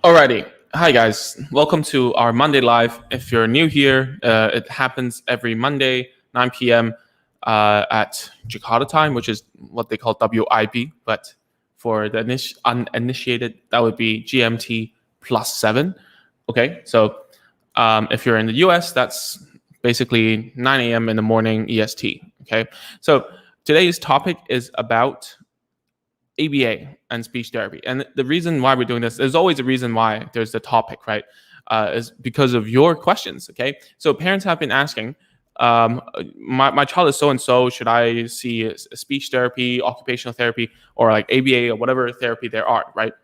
Alrighty. Hi, guys. Welcome to our Monday Live. If you're new here, it happens every Monday, 9 p.m. At Jakarta time, which is what they call WIB. But for the uninitiated, that would be GMT +7. Okay. So if you're in the US, that's basically 9 a.m. in the morning EST. Okay. So today's topic is about ABA and speech therapy. And the reason why we're doing this, there's always a reason why there's the topic, right? Is because of your questions, okay? So parents have been asking, my child is so-and-so, should I see a speech therapy, occupational therapy, or like ABA or whatever therapy there are, right?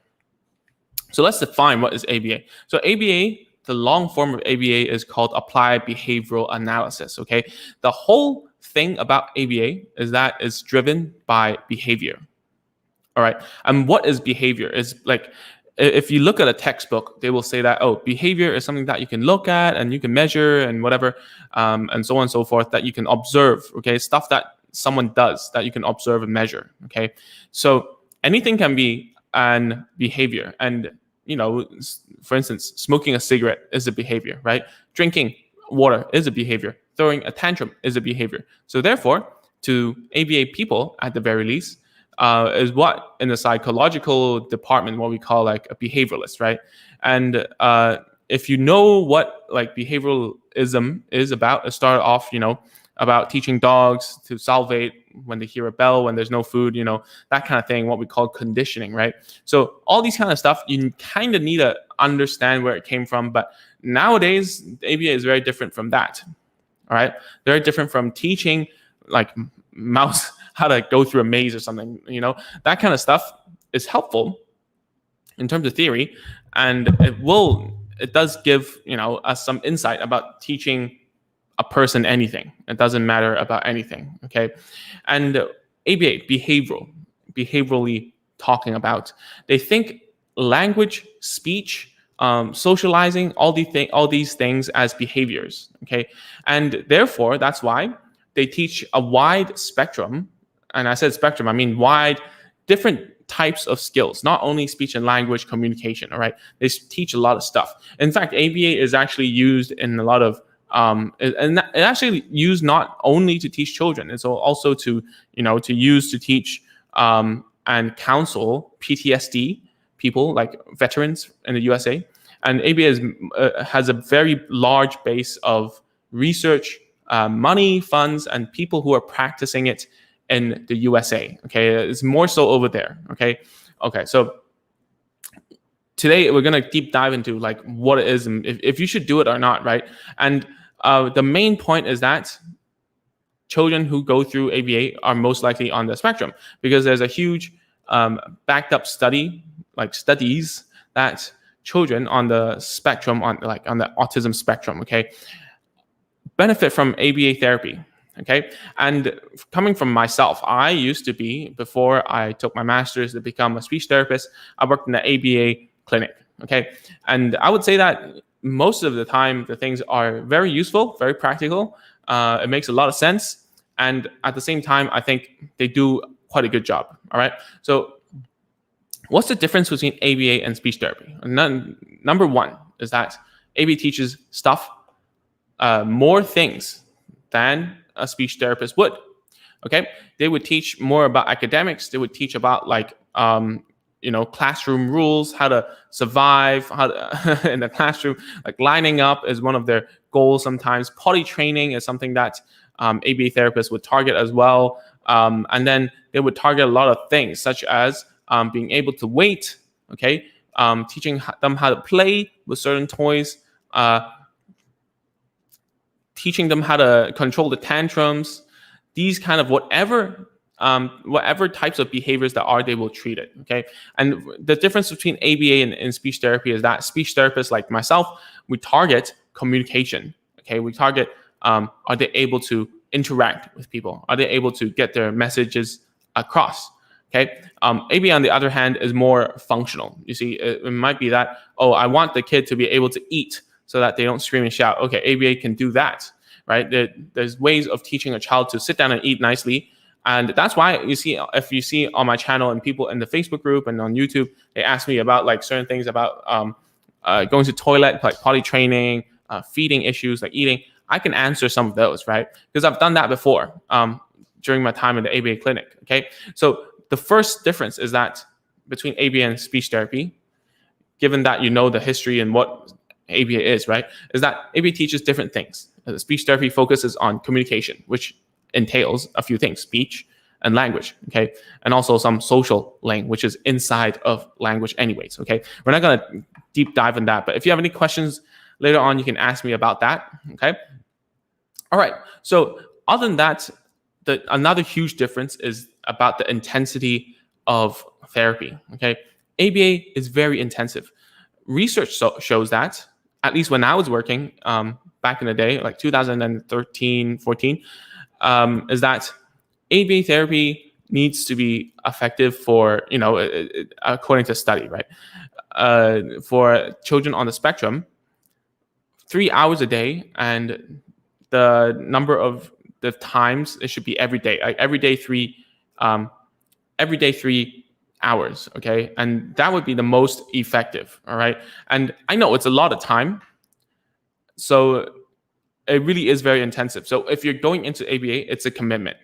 So let's define what is ABA. So ABA, the long form of ABA is called Applied Behavioral Analysis, okay? The whole thing about ABA is that it's driven by behavior. All right. And what is behavior? Is like, if you look at a textbook, they will say that, oh, behavior is something that you can look at and you can measure and whatever, and so on and so forth, that you can observe. Okay. Stuff that someone does that you can observe and measure. Okay. So anything can be an behavior. And, for instance, smoking a cigarette is a behavior, right? Drinking water is a behavior. Throwing a tantrum is a behavior. So therefore, to ABA people, at the very least, is what in the psychological department, what we call like a behavioralist, right? And if you know what like behavioralism is about, it started off, about teaching dogs to salivate when they hear a bell, when there's no food, that kind of thing, what we call conditioning, right? So all these kind of stuff, you kind of need to understand where it came from. But nowadays, ABA is very different from that, all right? Very different from teaching like mouse how to go through a maze or something, that kind of stuff is helpful in terms of theory. And it does give, us some insight about teaching a person anything. It doesn't matter about anything. Okay. And ABA, behaviorally talking about, they think language, speech, socializing, all these things as behaviors. Okay. And therefore, that's why they teach a wide spectrum. And I said spectrum, I mean wide, different types of skills, not only speech and language communication, all right? They teach a lot of stuff. In fact, ABA is actually used in a lot of, and it actually used not only to teach children, it's also to teach and counsel PTSD people, like veterans in the USA. And ABA has a very large base of research, money, funds, and people who are practicing it in the USA. Okay, it's more so over there. Okay. So today we're gonna deep dive into like what it is and if you should do it or not, right? And the main point is that children who go through ABA are most likely on the spectrum, because there's a huge backed up studies that children on the spectrum, on the autism spectrum, okay, benefit from ABA therapy. Okay. And coming from myself, I used to be, before I took my master's to become a speech therapist, I worked in the ABA clinic. Okay. And I would say that most of the time, the things are very useful, very practical. It makes a lot of sense. And at the same time, I think they do quite a good job. All right. So what's the difference between ABA and speech therapy? Number one is that ABA teaches more things than a speech therapist would. Okay, they would teach more about academics. They would teach about classroom rules, how to survive, in the classroom. Like lining up is one of their goals. Sometimes potty training is something that ABA therapists would target as well. And then they would target a lot of things, such as being able to wait. Okay, teaching them how to play with certain toys. Teaching them how to control the tantrums, these kind of whatever types of behaviors that are, they will treat it. Okay. And the difference between ABA and speech therapy is that speech therapists like myself, we target communication. Okay. We target, are they able to interact with people? Are they able to get their messages across? Okay. ABA, on the other hand, is more functional. You see, it might be that, oh, I want the kid to be able to eat so that they don't scream and shout. Okay, ABA can do that, right? There's ways of teaching a child to sit down and eat nicely. And that's why if you see on my channel and people in the Facebook group and on YouTube, they ask me about like certain things about going to toilet, like potty training, feeding issues, like eating, I can answer some of those, right? Because I've done that before during my time in the ABA clinic. Okay, so the first difference is that between ABA and speech therapy, given that you know the history and what ABA is, right, is that ABA teaches different things. Speech therapy focuses on communication, which entails a few things: speech and language, okay, and also some social language, which is inside of language anyways, okay. We're not going to deep dive in that, but if you have any questions later on, you can ask me about that, okay. All right, so other than that, another huge difference is about the intensity of therapy, okay. ABA is very intensive. Research shows that, at least when I was working back in the day, like 2013, 14, is that ABA therapy needs to be effective for, according to study, right? For children on the spectrum, 3 hours a day, and the number of the times it should be every day, like every day 3 hours, okay? And that would be the most effective, all right? And I know it's a lot of time, so it really is very intensive. So if you're going into ABA, it's a commitment.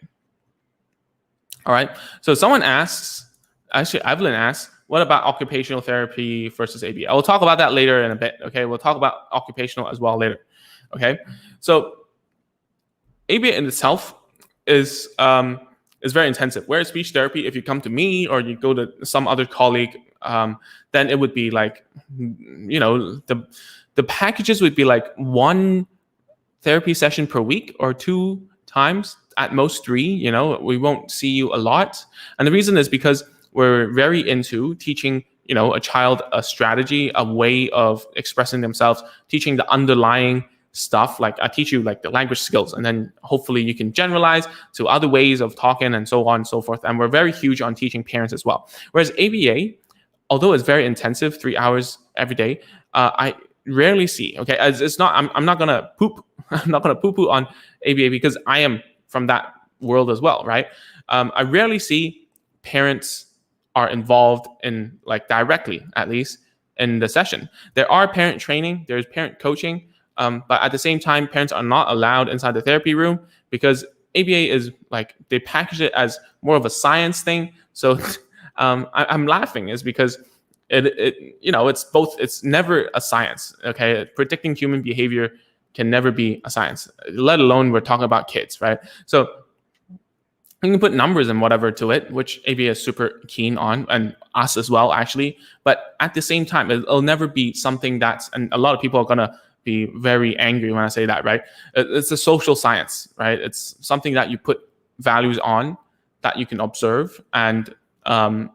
All right. So someone asks, actually, Evelyn asks, what about occupational therapy versus ABA? I will talk about that later in a bit. Okay. We'll talk about occupational as well later. Okay. So ABA in itself is very intensive. Whereas speech therapy, if you come to me or you go to some other colleague, then it would be like, the packages would be like one therapy session per week or 2 times, at most 3. We won't see you a lot. And the reason is because we're very into teaching, a child a strategy, a way of expressing themselves, teaching the underlying stuff. Like I teach you like the language skills, and then hopefully you can generalize to other ways of talking and so on and so forth. And we're very huge on teaching parents as well. Whereas ABA, although it's very intensive, 3 hours every day, I rarely see. Okay, it's not. I'm not gonna poop. I'm not gonna poo-poo on ABA because I am from that world as well, right? I rarely see parents are involved in, like, directly, at least in the session. There are parent training, there's parent coaching, but at the same time, parents are not allowed inside the therapy room because ABA is like, they package it as more of a science thing. So I'm laughing is because it's both. It's never a science. Okay, predicting human behavior can never be a science, let alone we're talking about kids, right? So you can put numbers and whatever to it, which ABA is super keen on, and us as well, actually. But at the same time, it'll never be something that's, and a lot of people are gonna be very angry when I say that, right? It's a social science, right? It's something that you put values on, that you can observe, and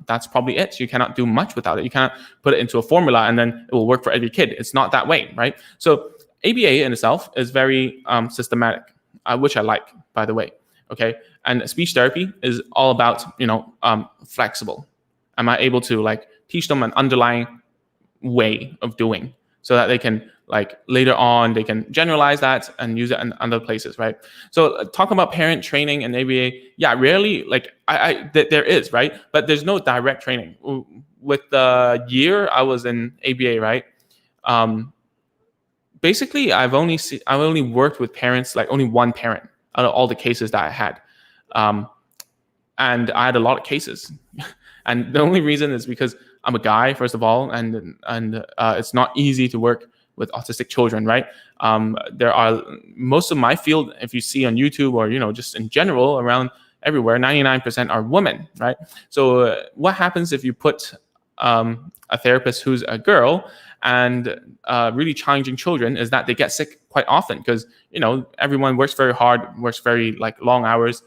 that's probably it. You cannot do much without it. You cannot put it into a formula and then it will work for every kid. It's not that way, right? So ABA in itself is very systematic, which I like, by the way. Okay, and speech therapy is all about flexible. Am I able to like teach them an underlying way of doing so that they can, like, later on they can generalize that and use it in other places, right? So talking about parent training and ABA, yeah, rarely, like there is, right? But there's no direct training. With the year I was in ABA, right? Basically, I've only worked with parents, like only one parent out of all the cases that I had. And I had a lot of cases. And the only reason is because I'm a guy, first of all, and it's not easy to work with autistic children, right? There are, most of my field, if you see on YouTube or just in general around everywhere, 99% are women, right? So what happens if you put a therapist who's a girl, and really challenging children is that they get sick quite often because everyone works very hard, works very like long hours.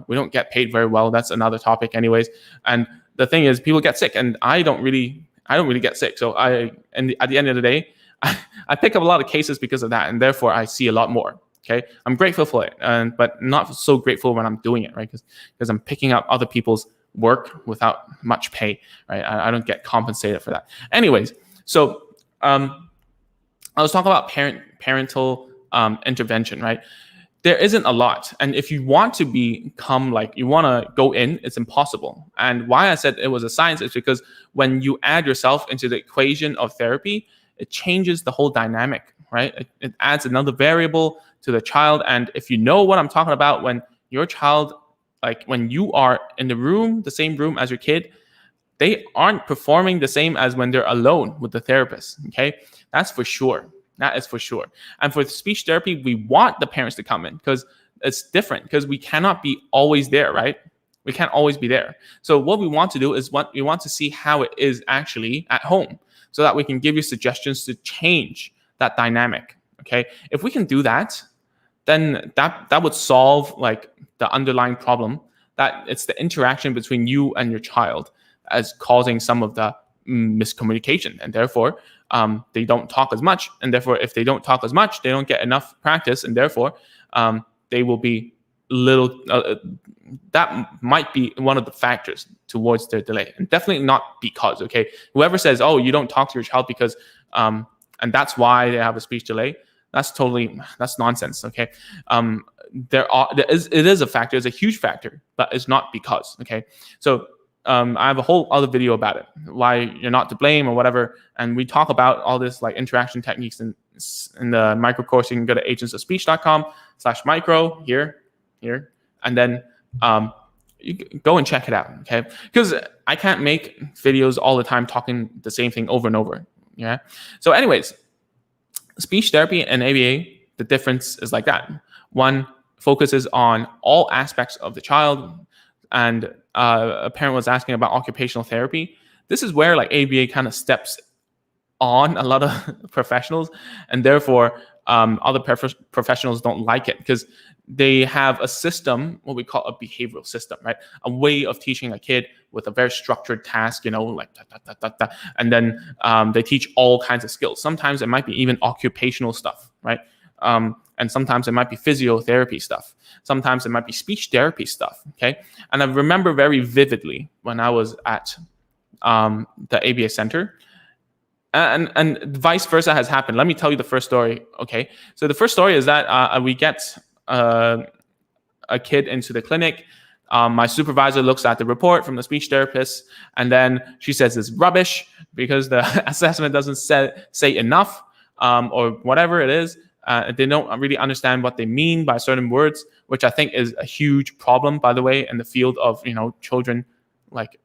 We don't get paid very well. That's another topic, anyways. And the thing is, people get sick, and I don't really get sick. So at the end of the day, I pick up a lot of cases because of that, and therefore I see a lot more. Okay, I'm grateful for it, but not so grateful when I'm doing it, right? Because I'm picking up other people's work without much pay, right? I don't get compensated for that. Anyways, so I was talking about parental intervention, right? There isn't a lot, and if you want to become like, you want to go in, it's impossible. And why I said it was a science is because when you add yourself into the equation of therapy, it changes the whole dynamic, right? It adds another variable to the child. And if you know what I'm talking about, when your child, like when you are in the same room as your kid, they aren't performing the same as when they're alone with the therapist. Okay, that's for sure. That is for sure. And for speech therapy, we want the parents to come in because it's different, because we cannot be always there, right? We can't always be there. So what we want to do is we want to see how it is actually at home, so that we can give you suggestions to change that dynamic. Okay, if we can do that, then that would solve like the underlying problem, that it's the interaction between you and your child as causing some of the miscommunication, and therefore they don't talk as much, and therefore if they don't talk as much, they don't get enough practice, and therefore they will be little that might be one of the factors towards their delay, and definitely not because, okay, whoever says, oh, you don't talk to your child because and that's why they have a speech delay, that's nonsense. Okay, it is a factor, it's a huge factor, but it's not because. Okay, so I have a whole other video about it, why you're not to blame or whatever, and we talk about all this like interaction techniques in the micro course. You can go to agentsofspeech.com/micro here, and then you go and check it out. Okay, because I can't make videos all the time talking the same thing over and over. Yeah. So, anyways, speech therapy and ABA, the difference is like that. One focuses on all aspects of the child, and a parent was asking about occupational therapy. This is where like ABA kind of steps on a lot of professionals, and therefore other professionals don't like it, because they have a system, what we call a behavioral system, right? A way of teaching a kid with a very structured task, like and then they teach all kinds of skills. Sometimes it might be even occupational stuff, right? And sometimes it might be physiotherapy stuff. Sometimes it might be speech therapy stuff, okay? And I remember very vividly when I was at the ABA Center, and vice versa has happened. Let me tell you the first story, okay? So the first story is that we get a kid into the clinic. My supervisor looks at the report from the speech therapist, and then she says it's rubbish because the assessment doesn't say enough, or whatever it is. They don't really understand what they mean by certain words, which I think is a huge problem, by the way, in the field of children, like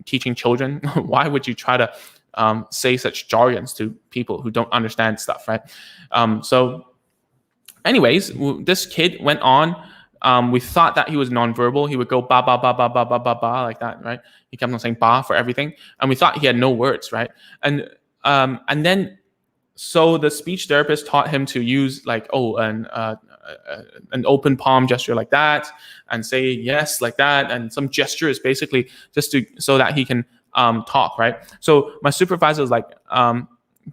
teaching children. Why would you try to say such jargons to people who don't understand stuff, right? So, anyways, this kid went on. We thought that he was nonverbal. He would go ba ba ba ba ba ba ba ba like that, right? He kept on saying ba for everything, and we thought he had no words, right? And then. So the speech therapist taught him to use like an open palm gesture like that, and say yes like that, and some gestures basically just so that he can talk, right? So my supervisor was like,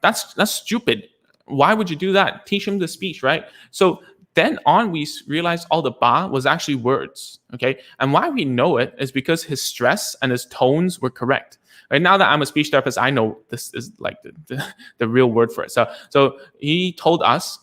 that's stupid. Why would you do that? Teach him the speech, right? So then on, we realized all the ba was actually words, okay? And why we know it is because his stress and his tones were correct. Right now that I'm a speech therapist, I know this is like the real word for it. So he told us,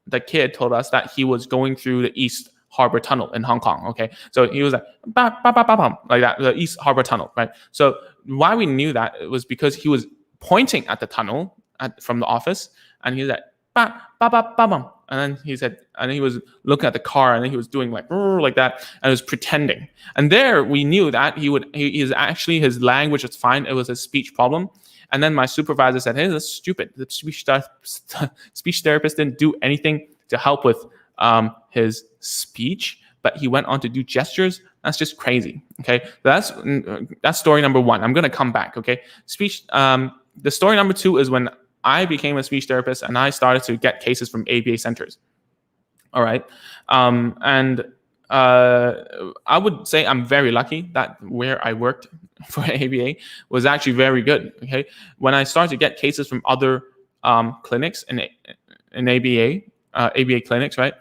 the kid told us that he was going through the East Harbor Tunnel in Hong Kong. Okay, so he was like ba ba ba ba ba like that, the East Harbor Tunnel, right? So why we knew that, it was because he was pointing at the tunnel from the office, and he was like ba ba ba ba ba. And then he said, and he was looking at the car, and then he was doing like that, and he was pretending. And there we knew that he's actually, his language was fine. It was a speech problem. And then my supervisor said, hey, that's stupid. The speech therapist didn't do anything to help with his speech, but he went on to do gestures. That's just crazy. Okay, that's story number one. I'm gonna come back. Okay, the story number two is when I became a speech therapist and I started to get cases from ABA centers. All right. And I would say I'm very lucky that where I worked for ABA was actually very good. Okay. When I started to get cases from other clinics in ABA clinics, right?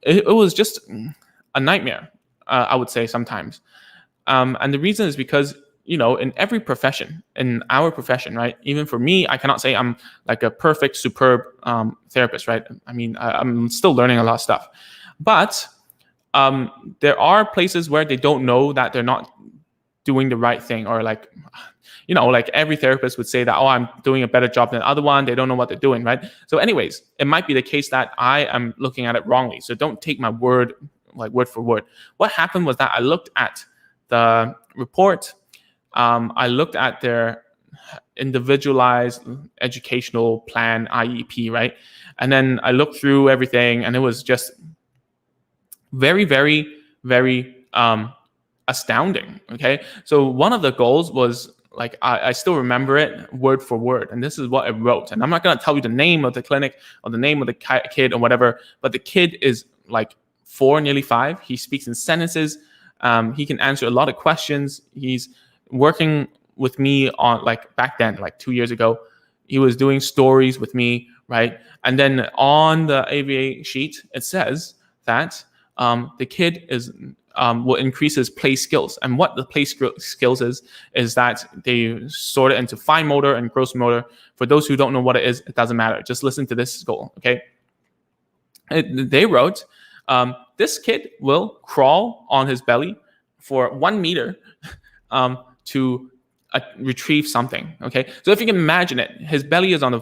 It was just a nightmare, I would say sometimes. And the reason is because in every profession, in our profession, right? Even for me, I cannot say I'm like a perfect, superb therapist, right? I mean, I'm still learning a lot of stuff. But there are places where they don't know that they're not doing the right thing, or like, like every therapist would say that, oh, I'm doing a better job than the other one. They don't know what they're doing, right? So anyways, it might be the case that I am looking at it wrongly. So don't take my word, like word for word. What happened was that I looked at the report. I looked at their individualized educational plan, IEP, right? And then I looked through everything, and it was just very, very, very astounding. Okay. So one of the goals was, like, I still remember it word for word, and this is what it wrote. And I'm not going to tell you the name of the clinic or the name of the kid or whatever, but the kid is like 4, nearly 5. He speaks in sentences. He can answer a lot of questions. He's working with me on, like, back then, like 2 years ago, he was doing stories with me, right? And then on the ABA sheet, it says that the kid will increase his play skills. And what the play skills is that they sort it into fine motor and gross motor. For those who don't know what it is, it doesn't matter. Just listen to this goal, okay? They wrote, this kid will crawl on his belly for 1 meter to retrieve something. Okay, so if you can imagine it, his belly is on the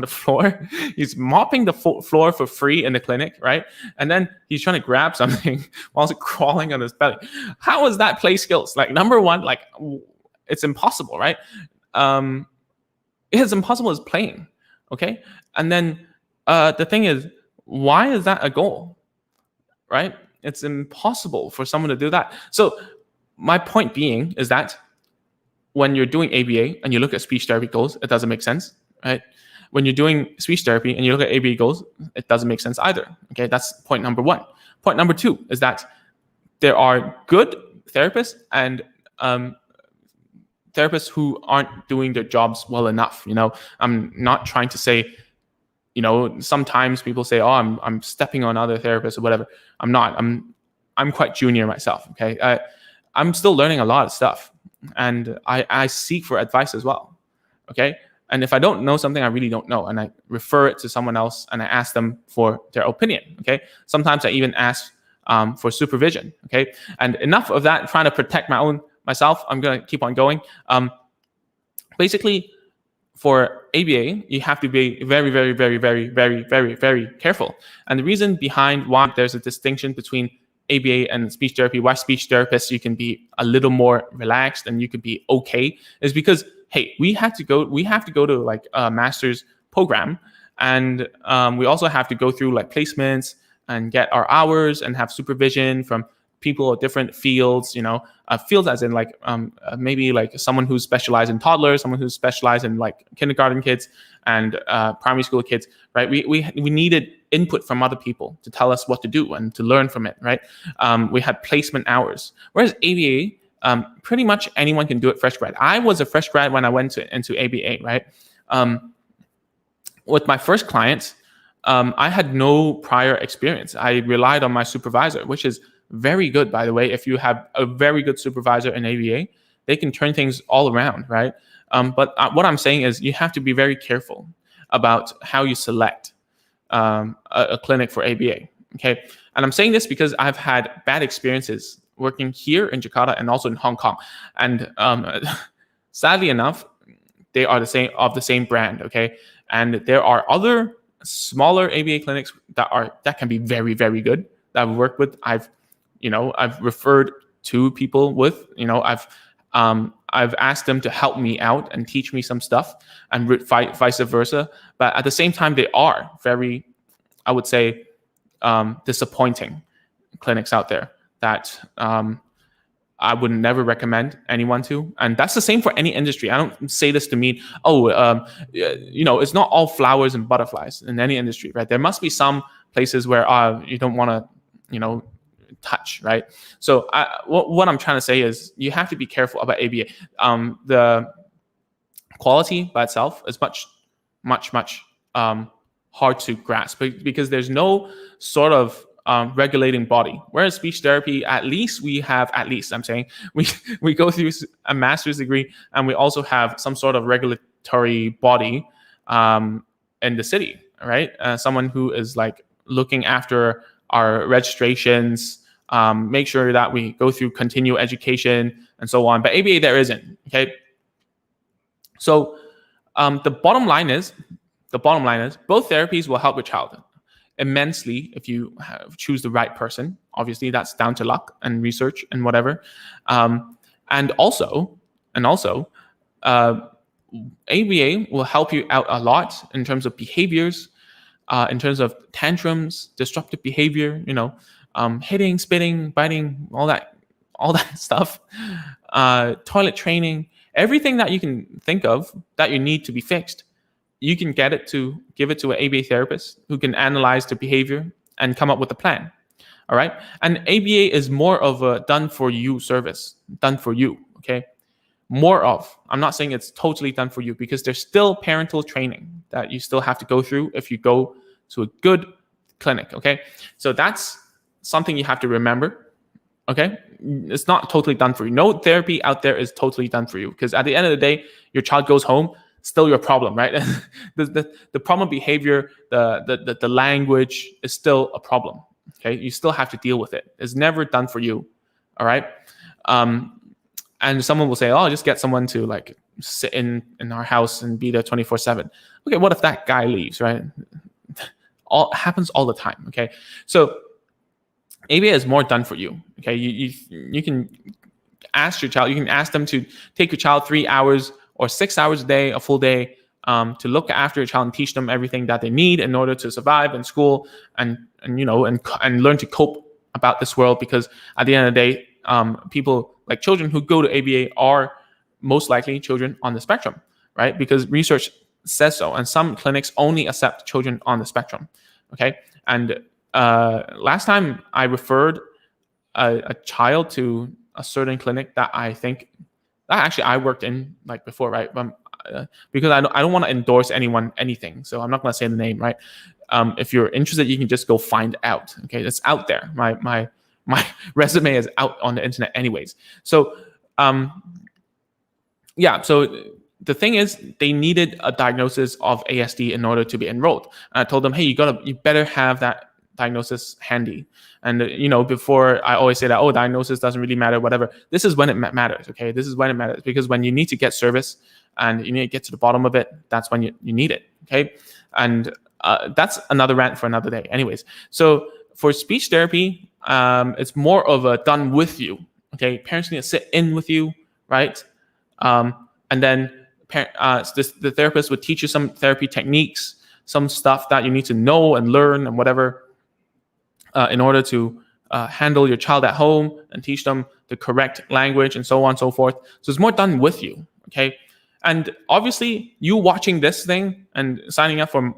floor. He's mopping the floor for free in the clinic, right? And then he's trying to grab something while he's crawling on his belly. How is that play skills? Like, number one, like, it's impossible, right? It's impossible as playing. Okay, and then the thing is, why is that a goal, right? It's impossible for someone to do that. So my point being is that when you're doing ABA and you look at speech therapy goals, it doesn't make sense, right? When you're doing speech therapy and you look at ABA goals, it doesn't make sense either. Okay, that's point number one. Point number two is that there are good therapists and therapists who aren't doing their jobs well enough. I'm not trying to say, sometimes people say, oh, I'm stepping on other therapists or whatever. I'm not. I'm quite junior myself. Okay, I'm still learning a lot of stuff. And I seek for advice as well, okay? And if I don't know something, I really don't know, and I refer it to someone else, and I ask them for their opinion, okay? Sometimes I even ask for supervision, okay? And enough of that, trying to protect myself. I'm going to keep on going. Basically, for ABA, you have to be very, very, very, very, very, very, very careful. And the reason behind why there's a distinction between ABA and speech therapy, why speech therapists you can be a little more relaxed and you can be okay, is because, hey, we have to go to like a master's program, and we also have to go through like placements and get our hours and have supervision from people of different fields, fields as in like maybe like someone who's specialized in toddlers, someone who's specialized in like kindergarten kids and primary school kids, right? We needed input from other people to tell us what to do and to learn from it, right? We had placement hours. Whereas ABA, pretty much anyone can do it fresh grad. I was a fresh grad when I went into ABA, right? With my first clients, I had no prior experience. I relied on my supervisor, which is very good, by the way. If you have a very good supervisor in ABA, they can turn things all around, right? But what I'm saying is you have to be very careful about how you select a clinic for ABA, okay? And I'm saying this because I've had bad experiences working here in Jakarta and also in Hong Kong. And sadly enough, they are the same brand, okay? And there are other smaller ABA clinics that can be very, very good that I've worked with. I've referred to people with, I've asked them to help me out and teach me some stuff, and vice versa. But at the same time, they are very, I would say, disappointing clinics out there that I would never recommend anyone to. And that's the same for any industry. I don't say this to mean, it's not all flowers and butterflies in any industry, right? There must be some places where you don't want to, touch, right? So what I'm trying to say is you have to be careful about ABA. The quality by itself is much hard to grasp because there's no sort of regulating body. Whereas speech therapy, I'm saying we go through a master's degree, and we also have some sort of regulatory body in the city, right? Someone who is like looking after our registrations, make sure that we go through continual education and so on. But ABA, there isn't, okay? So the bottom line is both therapies will help your child immensely if you choose the right person. Obviously, that's down to luck and research and whatever. Um, and also, uh, ABA will help you out a lot in terms of behaviors, in terms of tantrums, disruptive behavior. Hitting, spitting, biting, all that stuff. Toilet training, everything that you can think of that you need to be fixed, you can give it to an ABA therapist who can analyze the behavior and come up with a plan. All right. And ABA is more of a done for you service, done for you. Okay. More of. I'm not saying it's totally done for you because there's still parental training that you still have to go through if you go to a good clinic. Okay. So that's something you have to remember. Okay. It's not totally done for you. No therapy out there is totally done for you because at the end of the day, your child goes home, still your problem, right? the problem behavior, the language is still a problem. Okay. You still have to deal with it. It's never done for you. All right. And someone will say, oh, just get someone to like sit in our house and be there 24/7. Okay. What if that guy leaves, right? Happens all the time. Okay. So ABA is more done for you. Okay, you can ask your child. You can ask them to take your child 3 hours or 6 hours a day, a full day, to look after your child and teach them everything that they need in order to survive in school and learn to cope about this world. Because at the end of the day, people like children who go to ABA are most likely children on the spectrum, right? Because research says so, and some clinics only accept children on the spectrum. Okay, and last time I referred a child to a certain clinic that I think that actually I worked in like before, right? Because I don't want to endorse anything, so I'm not going to say the name, right? If you're interested, you can just go find out. Okay, it's out there. My resume is out on the internet, anyways. So yeah, so the thing is, they needed a diagnosis of ASD in order to be enrolled. And I told them, hey, you better have that diagnosis handy. And before I always say that, oh, diagnosis doesn't really matter, whatever. This is when it matters. Okay, this is when it matters, because when you need to get service and you need to get to the bottom of it, that's when you need it. Okay, and that's another rant for another day. Anyways, so for speech therapy, it's more of a done with you. Okay, parents need to sit in with you, right? And then the therapist would teach you some therapy techniques, some stuff that you need to know and learn and whatever, in order to handle your child at home and teach them the correct language and so on and so forth. So it's more done with you, okay? And obviously, you watching this thing and signing up for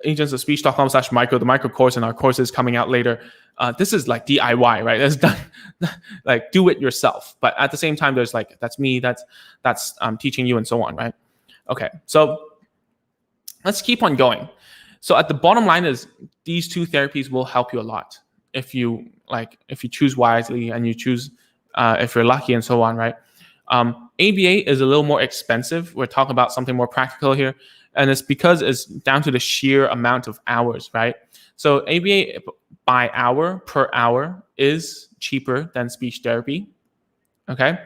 agentsofspeech.com/micro, the micro course, and our courses coming out later. This is like DIY, right? That's done, like do it yourself. But at the same time, there's like, that's me, that's teaching you and so on, right? Okay, so let's keep on going. So at the bottom line is these two therapies will help you a lot if you choose wisely and you choose if you're lucky and so on, right? ABA is a little more expensive. We're talking about something more practical here. And it's because it's down to the sheer amount of hours, right? So ABA by hour, per hour, is cheaper than speech therapy, okay?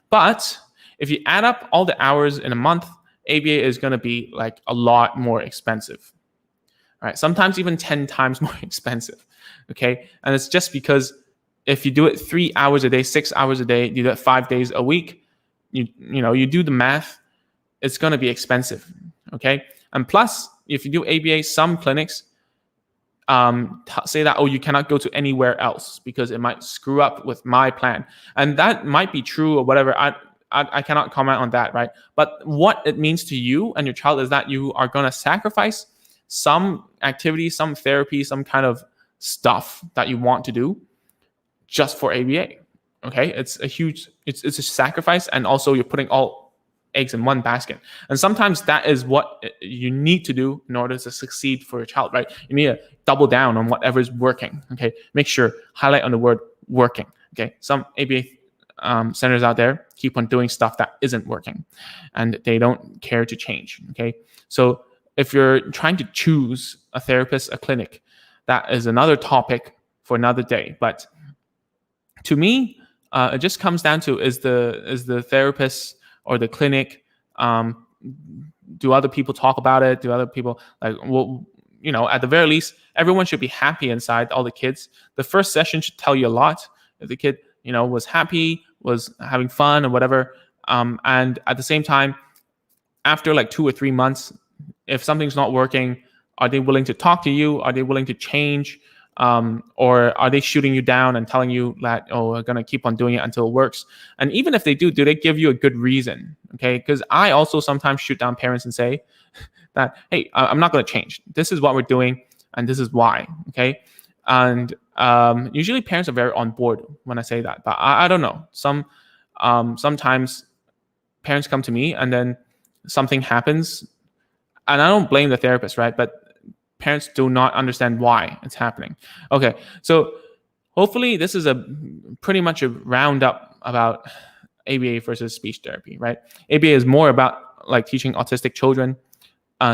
But if you add up all the hours in a month, ABA is going to be like a lot more expensive, right? Sometimes even 10 times more expensive, okay? And it's just because if you do it 3 hours a day, 6 hours a day, you do it 5 days a week, you do the math, it's going to be expensive, okay? And plus, if you do ABA, some clinics say that, oh, you cannot go to anywhere else because it might screw up with my plan. And that might be true or whatever. I cannot comment on that, right? But what it means to you and your child is that you are going to sacrifice some activity, some therapy, some kind of stuff that you want to do just for ABA, okay? It's a sacrifice, and also you're putting all eggs in one basket. And sometimes that is what you need to do in order to succeed for your child, right? You need to double down on whatever is working, okay? Make sure, highlight on the word working, okay? Some ABA centers out there keep on doing stuff that isn't working and they don't care to change, okay? So if you're trying to choose a therapist, a clinic, that is another topic for another day. But to me, it just comes down to, is the therapist or the clinic Do other people talk about it? Do other people well, at the very least, everyone should be happy inside, all the kids. The first session should tell you a lot. If the kid, was happy, was having fun, or whatever. And at the same time, after like 2 or 3 months, if something's not working, are they willing to talk to you? Are they willing to change? Or are they shooting you down and telling you that, we're going to keep on doing it until it works? And even if they do they give you a good reason? Okay. Because I also sometimes shoot down parents and say that, hey, I'm not going to change. This is what we're doing, and this is why. Okay. And usually parents are very on board when I say that. But I don't know. Sometimes parents come to me and then something happens, and I don't blame the therapist, right? But parents do not understand why it's happening. Okay, so hopefully this is pretty much a roundup about ABA versus speech therapy, right? ABA is more about like teaching autistic children.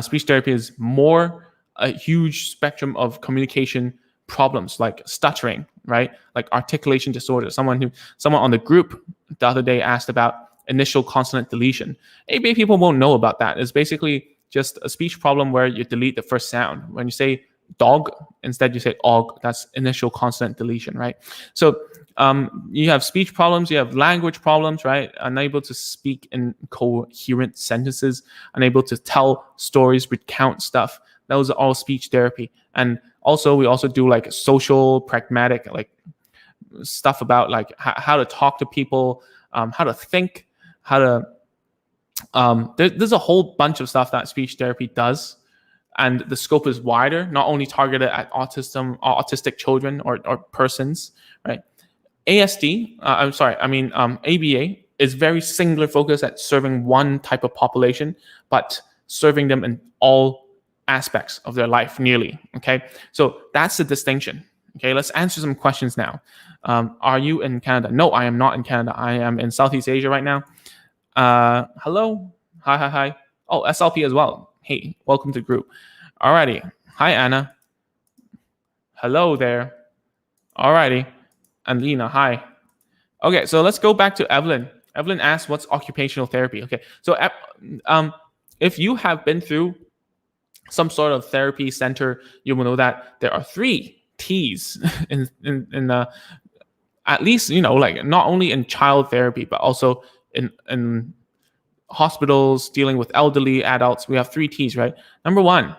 Speech therapy is more a huge spectrum of communication problems like stuttering, right? Like articulation disorder. Someone on the group the other day asked about initial consonant deletion. ABA people won't know about that. It's basically just a speech problem where you delete the first sound. When you say dog, instead you say og. That's initial consonant deletion, right? So you have speech problems, you have language problems, right? Unable to speak in coherent sentences, unable to tell stories, recount stuff. Those are all speech therapy. And also, we also do like social, pragmatic, like stuff about like how to talk to people, how to think, how to there's a whole bunch of stuff that speech therapy does, and the scope is wider, not only targeted at autistic children or persons, right? ABA is very singular focus at serving one type of population, but serving them in all aspects of their life nearly. Okay, so that's the distinction. Okay, let's answer some questions now. Are you in Canada? No, I am not in Canada. I am in Southeast Asia right now. Hello. Hi. Oh, SLP as well. Hey, welcome to the group. Alrighty. Hi, Anna. Hello there. Alrighty. And Lena, hi. Okay, so let's go back to Evelyn. Evelyn asked, what's occupational therapy? Okay, so if you have been through some sort of therapy center, you will know that there are 3 T's in at least, like not only in child therapy, but also in hospitals dealing with elderly adults. We have 3 T's, right? Number 1,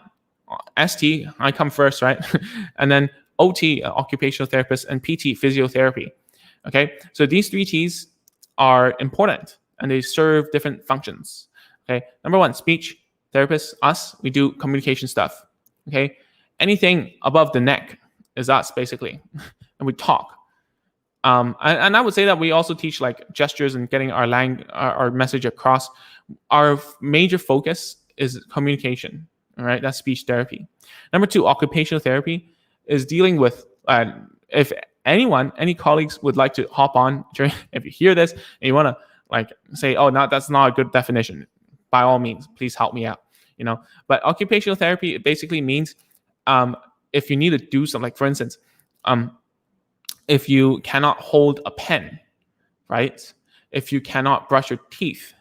ST, I come first, right? And then OT, occupational therapist, and PT, physiotherapy. Okay, so these 3 T's are important and they serve different functions. Okay, number 1, speech therapists, us, we do communication stuff. Okay, anything above the neck is us basically, and we talk. And I would say that we also teach like gestures and getting our message across. Our major focus is communication. All right, that's speech therapy. Number 2, occupational therapy is dealing with if any colleagues would like to hop on if you hear this and you want to like say, oh, no, that's not a good definition, by all means, please help me out. But occupational therapy basically means if you need to do something, like for instance, if you cannot hold a pen, right? If you cannot brush your teeth,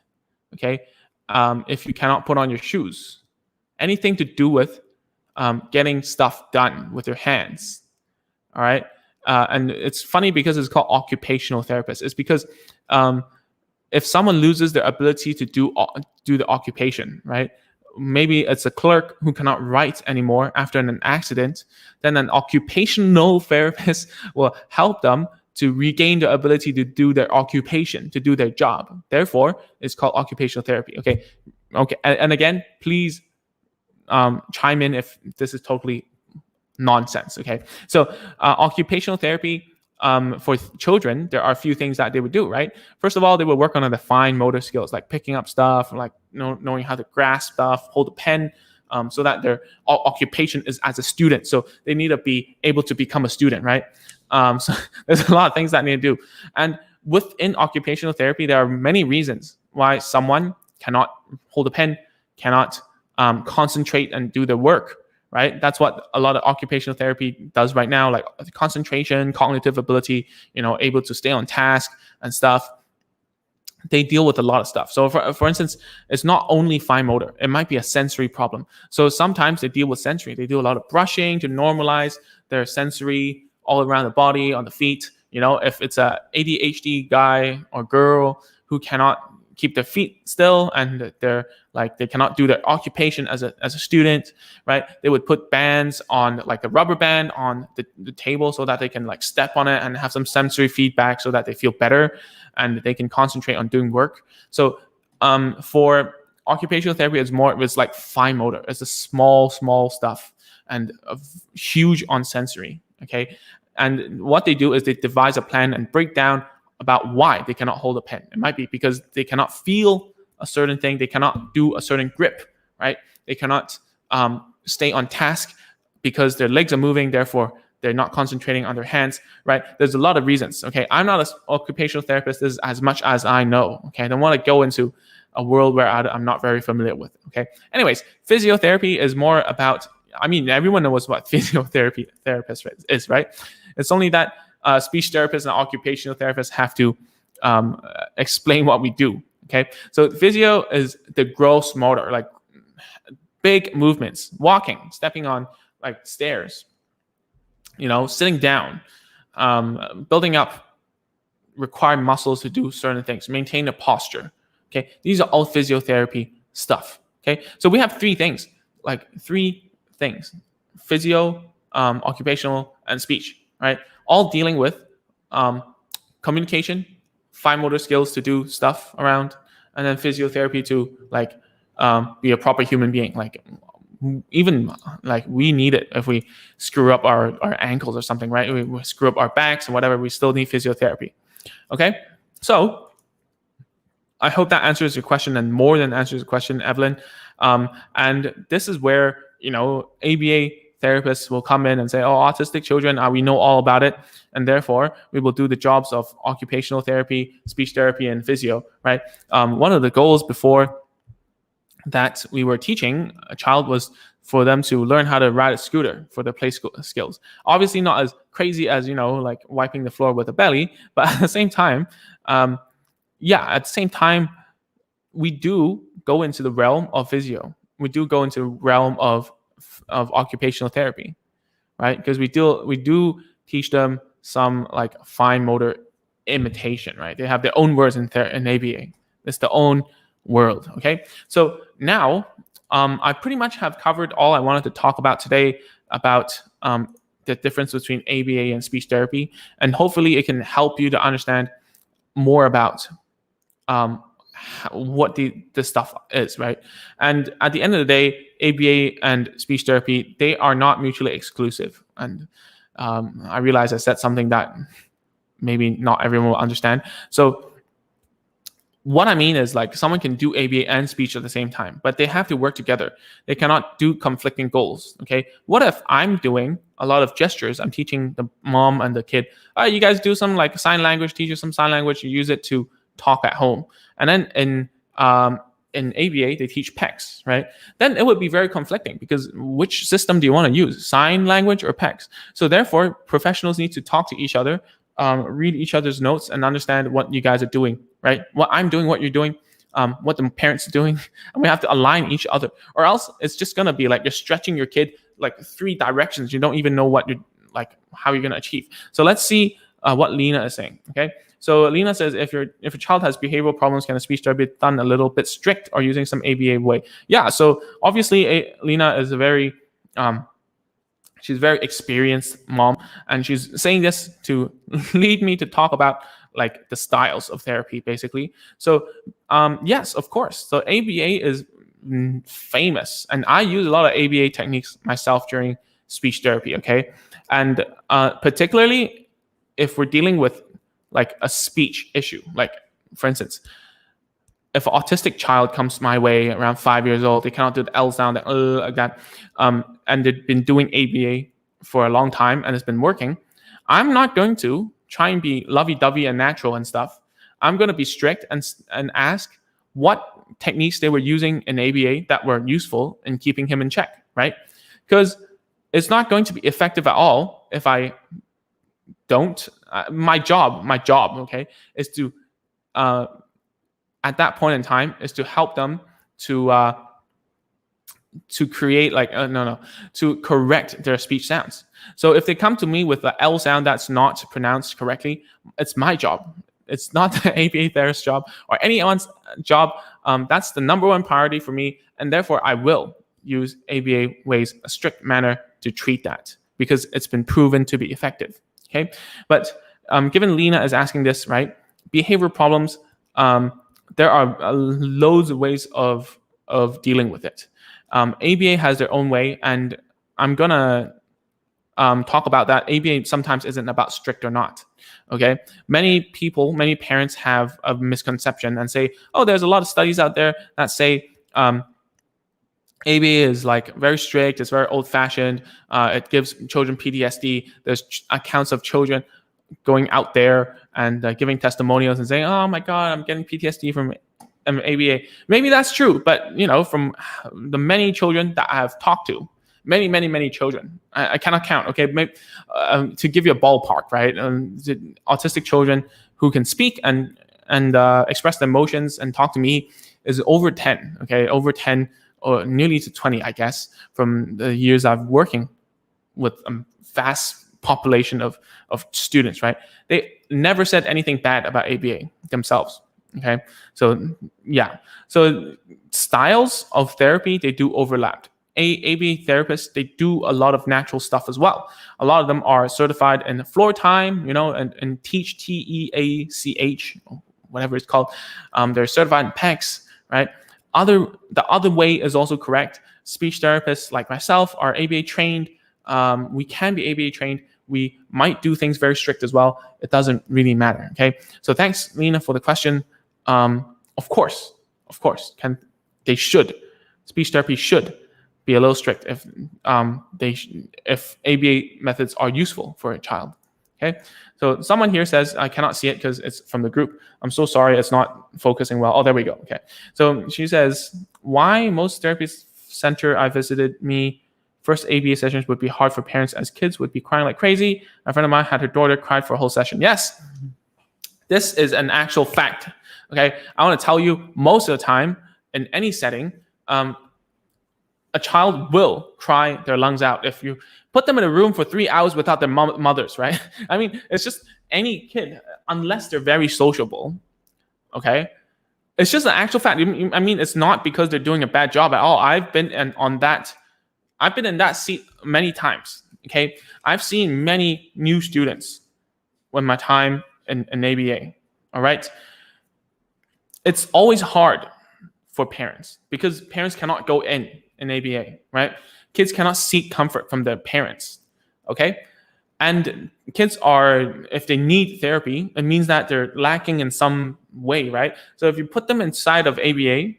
okay? If you cannot put on your shoes, anything to do with getting stuff done with your hands, all right? And it's funny because it's called occupational therapist. It's because if someone loses their ability to do the occupation, right? Maybe it's a clerk who cannot write anymore after an accident, then an occupational therapist will help them to regain the ability to do their occupation, to do their job. Therefore, it's called occupational therapy. Okay. And again, please chime in if this is totally nonsense. Okay. So occupational therapy, for children, there are a few things that they would do, right? First of all, they would work on the fine motor skills, like picking up stuff, like knowing how to grasp stuff, hold a pen, so that their occupation is as a student. So they need to be able to become a student, right? So there's a lot of things that they need to do. And within occupational therapy, there are many reasons why someone cannot hold a pen, cannot concentrate and do their work. Right? That's what a lot of occupational therapy does right now, like concentration, cognitive ability, able to stay on task and stuff. they deal with a lot of stuff. So for instance, it's not only fine motor, it might be a sensory problem. So sometimes they deal with sensory. They do a lot of brushing to normalize their sensory all around the body, on the feet. If it's a ADHD guy or girl who cannot keep their feet still, and they cannot do their occupation as a student, right? They would put bands on, like a rubber band on the table, so that they can like step on it and have some sensory feedback, so that they feel better and they can concentrate on doing work. So for occupational therapy, it's like fine motor. It's the small stuff, and huge on sensory. Okay. And what they do is they devise a plan and break down about why they cannot hold a pen. It might be because they cannot feel a certain thing. They cannot do a certain grip, right? They cannot stay on task because their legs are moving. Therefore, they're not concentrating on their hands, right? There's a lot of reasons. Okay. I'm not an occupational therapist. This is as much as I know. Okay. I don't want to go into a world where I'm not very familiar with. Okay. Anyways, physiotherapy is more about, everyone knows what physiotherapy therapist is, right? It's only that speech therapists and occupational therapists have to explain what we do. Okay. So physio is the gross motor, like big movements, walking, stepping on like stairs, sitting down, building up required muscles to do certain things, maintain a posture. Okay. These are all physiotherapy stuff. Okay. So we have three things, physio, occupational, and speech, right? All dealing with communication, fine motor skills to do stuff around, and then physiotherapy to be a proper human being. Even we need it if we screw up our ankles or something, right? We screw up our backs and whatever, we still need physiotherapy. Okay. So I hope that answers your question, and more than answers the question, Evelyn. And this is where, ABA therapists will come in and say, oh, autistic children, we know all about it. And therefore, we will do the jobs of occupational therapy, speech therapy, and physio, right? One of the goals before that we were teaching a child was for them to learn how to ride a scooter for their play skills. Obviously not as crazy as, like wiping the floor with a belly, but at the same time, we do go into the realm of physio. We do go into the realm of occupational therapy, right? Because we do teach them some like fine motor imitation, right? They have their own words in ABA. It's their own world. Okay. So now I pretty much have covered all I wanted to talk about today about the difference between ABA and speech therapy. And hopefully it can help you to understand more about what the stuff is, right? And at the end of the day, ABA and speech therapy, they are not mutually exclusive. And I realize I said something that maybe not everyone will understand. So what I mean is, like, someone can do ABA and speech at the same time, but they have to work together. They cannot do conflicting goals. Okay. What if I'm doing a lot of gestures? I'm teaching the mom and the kid, you guys do some like sign language, teach you some sign language, you use it to talk at home. And then in ABA, they teach PECs, right? Then it would be very conflicting, because which system do you want to use, sign language or PECs? So therefore, professionals need to talk to each other, read each other's notes, and understand what you guys are doing, right? What I'm doing, what you're doing, what the parents are doing, and we have to align each other, or else it's just gonna be like you're stretching your kid like three directions. You don't even know what you're like, how you're gonna achieve. So let's see what Lena is saying. Okay, so Lena says, if a child has behavioral problems, can a speech therapy be done a little bit strict or using some ABA way? Yeah. So obviously, Lena is a very she's a very experienced mom, and she's saying this to lead me to talk about like the styles of therapy, basically. So yes, of course. So ABA is famous, and I use a lot of ABA techniques myself during speech therapy. Okay, and particularly if we're dealing with like a speech issue, like for instance, if an autistic child comes my way around 5 years old, they cannot do the L sound, like that, and they've been doing ABA for a long time and it's been working, I'm not going to try and be lovey-dovey and natural and stuff. I'm going to be strict and ask what techniques they were using in ABA that were useful in keeping him in check, right? Because it's not going to be effective at all if I don't. My job, okay, is to at that point in time is to help them to create to correct their speech sounds. So if they come to me with the L sound that's not pronounced correctly, it's my job. It's not the ABA therapist's job or anyone's job. That's the number one priority for me, and therefore I will use ABA ways, a strict manner to treat that because it's been proven to be effective. Okay, but given Lena is asking this, right? Behavior problems. There are loads of ways of dealing with it. ABA has their own way, and I'm gonna talk about that. ABA sometimes isn't about strict or not. Okay, many parents have a misconception and say, "Oh, there's a lot of studies out there that say ABA is like very strict. It's very old-fashioned. It gives children PTSD." There's accounts of children going out there and giving testimonials and saying, "Oh my God, I'm getting PTSD from ABA." Maybe that's true, but from the many children that I have talked to, many children, I cannot count. Okay, maybe, to give you a ballpark, right? Autistic children who can speak and express their emotions and talk to me is over 10. Okay, over 10 or nearly to 20, I guess, from the years I've working with a vast population of students. Right? They never said anything bad about ABA themselves. Okay, so yeah, so styles of therapy, they do overlap. ABA therapists, they do a lot of natural stuff as well. A lot of them are certified in Storytime, and teach TEACH, whatever it's called. They're certified in PECS, right? The other way is also correct. Speech therapists like myself are ABA trained. We can be ABA trained. We might do things very strict as well. It doesn't really matter. Okay. So thanks, Lena, for the question. Of course, speech therapy should be a little strict if ABA methods are useful for a child. Okay. So someone here says, I cannot see it because it's from the group. I'm so sorry. It's not focusing well. Oh, there we go. Okay. So she says, why most therapy center I visited first ABA sessions would be hard for parents as kids would be crying like crazy. A friend of mine had her daughter cried for a whole session. Yes, this is an actual fact. Okay, I want to tell you, most of the time in any setting, a child will cry their lungs out if you put them in a room for 3 hours without their mothers, right? I mean, it's just any kid, unless they're very sociable. Okay, it's just an actual fact. I mean, it's not because they're doing a bad job at all. I've been in that seat many times. Okay, I've seen many new students when my time in ABA. All right, it's always hard for parents because parents cannot go in ABA, right? Kids cannot seek comfort from their parents. Okay, and kids are, if they need therapy, it means that they're lacking in some way, right? So if you put them inside of ABA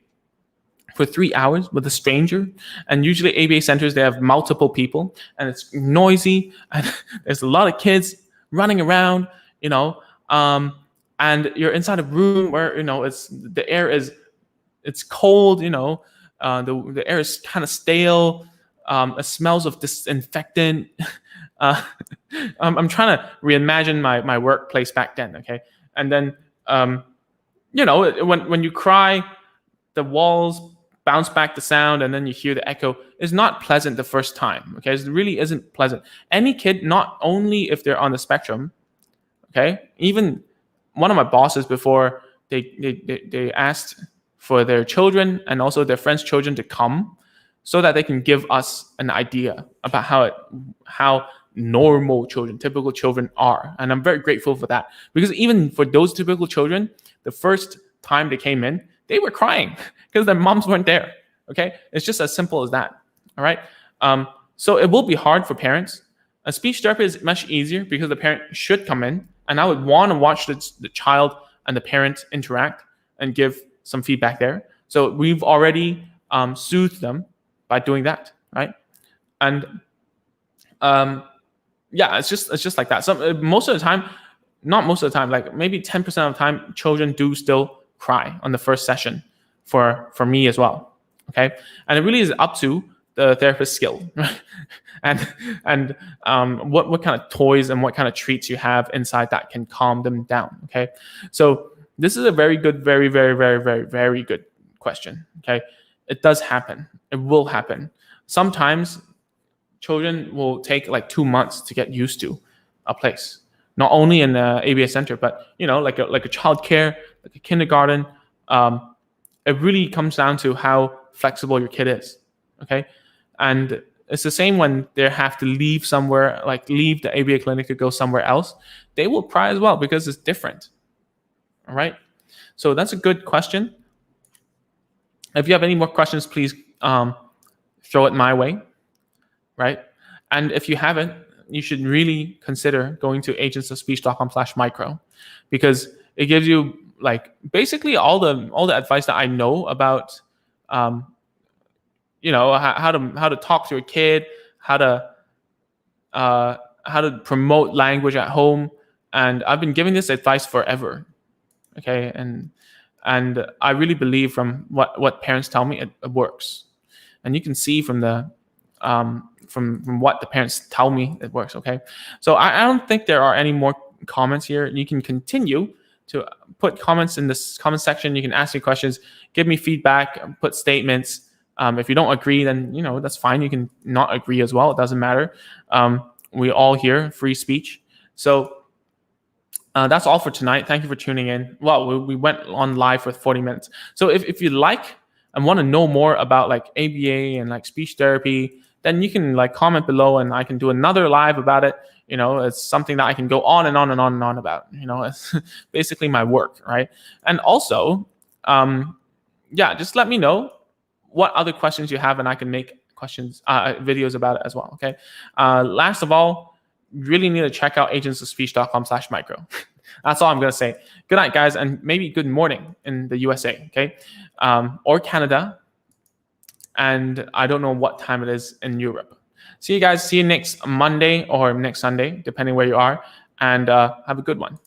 for 3 hours with a stranger, and usually ABA centers, they have multiple people and it's noisy and there's a lot of kids running around, and you're inside a room where, it's cold, the air is kind of stale, it smells of disinfectant. I'm trying to reimagine my workplace back then, okay? And then, when you cry, the walls bounce back the sound and then you hear the echo. Is not pleasant the first time, okay? It really isn't pleasant. Any kid, not only if they're on the spectrum, okay? Even one of my bosses before, they asked for their children and also their friends' children to come so that they can give us an idea about how normal children, typical children are. And I'm very grateful for that, because even for those typical children, the first time they came in, they were crying because their moms weren't there. Okay, it's just as simple as that. All right. So it will be hard for parents. A speech therapy is much easier because the parent should come in, and I would want to watch the child and the parent interact and give some feedback there. So we've already soothed them by doing that, right? And it's just like that. So most of the time, not most of the time, like maybe 10% of the time, children do still cry on the first session for me as well. Okay, and it really is up to the therapist's skill, right? and what kind of toys and what kind of treats you have inside that can calm them down. Okay, so This is a very good, very, very, very, very, very good question. Okay. It does happen. It will happen. Sometimes children will take like 2 months to get used to a place, not only in the ABA center, but like a child care, like a kindergarten. It really comes down to how flexible your kid is. Okay. And it's the same when they have to leave somewhere, like leave the ABA clinic to go somewhere else. They will cry as well because it's different. All right. So that's a good question. If you have any more questions, please throw it my way. Right. And if you haven't, you should really consider going to agentsofspeech.com/micro, because it gives you like basically all the advice that I know about how to talk to a kid, how to promote language at home. And I've been giving this advice forever. Okay. And I really believe from what parents tell me, it works. And you can see from the from what the parents tell me, it works. Okay. So I don't think there are any more comments here. You can continue to put comments in this comment section. You can ask me questions, give me feedback, put statements. If you don't agree, then that's fine. You can not agree as well. It doesn't matter. We all hear free speech. So that's all for tonight. Thank you for tuning in. Well, we went on live for 40 minutes. So if you like and want to know more about like ABA and like speech therapy, then you can like comment below and I can do another live about it. It's something that I can go on and on and on and on about. It's basically my work, right? And also, just let me know what other questions you have, and I can make videos about it as well. Okay. Last of all, really need to check out agentsofspeech.com/micro. That's all I'm going to say. Good night, guys, and maybe good morning in the USA, okay? Or Canada. And I don't know what time it is in Europe. See you guys. See you next Monday or next Sunday, depending where you are. And have a good one.